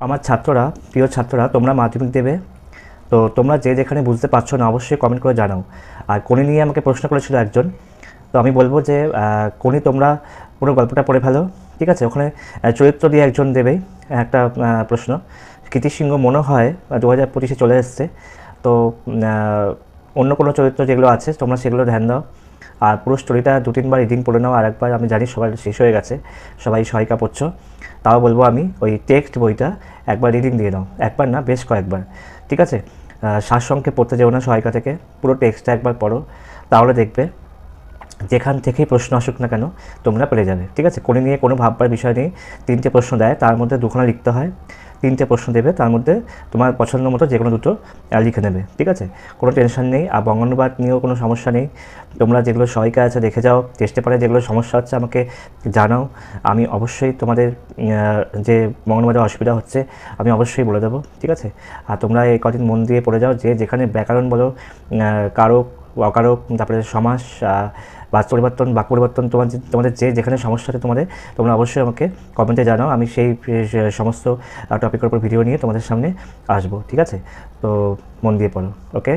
আমার ছাত্ররা, প্রিয় ছাত্ররা, তোমরা মাধ্যমিক দেবে, তো তোমরা যে যেখানে বুঝতে পারছো না অবশ্যই কমেন্ট করে জানাও। আর কোনি নিয়ে আমাকে প্রশ্ন করেছিল একজন, তো আমি বলবো যে কোনি তোমরা পুরো গল্পটা পড়ে ফেলো, ঠিক আছে? ওখানে চরিত্র দিয়ে একজন দেবেই একটা প্রশ্ন। কীর্তিসিংহ মনে হয় 2025-এ চলে এসছে, তো অন্য কোনো চরিত্র যেগুলো আছে তোমরা সেগুলো ধ্যান দাও। আর পুরো স্টোরিটা 2-3 বার রিডিং পড়ে নাও। আর একবার, আমি জানি সবার শেষ হয়ে গেছে, সবাই সহায়িকা পড়ছো, তাও বলবো আমি ওই টেক্সট বইটা একবার রিডিং দিয়ে নাও, একবার না বেশ কয়েকবার, ঠিক আছে? সারসংক্ষেপ পড়তে যেও না সহায়িকা থেকে, পুরো টেক্সটটা একবার পড়ো, তাহলে দেখবে যেখান থেকেই প্রশ্ন আসুক না কেন তোমরা পেরে যাবে, ঠিক আছে? কোনি নিয়ে কোনো ভাববার বিষয় নেই। 3টে প্রশ্ন দেয়, তার মধ্যে 2খানা লিখতে হয়। 3টে প্রশ্ন দেবে, তার মধ্যে তোমার পছন্দ মতো যে কোনো 2টো লিখে নেবে, ঠিক আছে? কোনো টেনশন নেই। আর বঙ্গানুবাদ নিয়েও কোনো সমস্যা নেই। তোমরা যেগুলো সহায়িকা আছে দেখে যাও, টেস্টে পারে যেগুলো সমস্যা হচ্ছে আমাকে জানাও। আমি অবশ্যই তোমাদের যে বঙ্গানুবাদে অসুবিধা হচ্ছে আমি অবশ্যই বলে দেবো, ঠিক আছে? আর তোমরা এই কদিন মন দিয়ে পড়ে যাও, যে যেখানে ব্যাকরণ বলো, কারক, অকারক, তারপরে সমাস, বাক্য পরিবর্তন, তোমাদের যে যেখানে সমস্যা আছে তোমরা অবশ্যই আমাকে কমেন্টে জানাও। আমি সেই সমস্ত টপিকের উপর ভিডিও নিয়ে তোমাদের সামনে আসবো, ঠিক আছে? তো মন দিয়ে পড়ো, ওকে?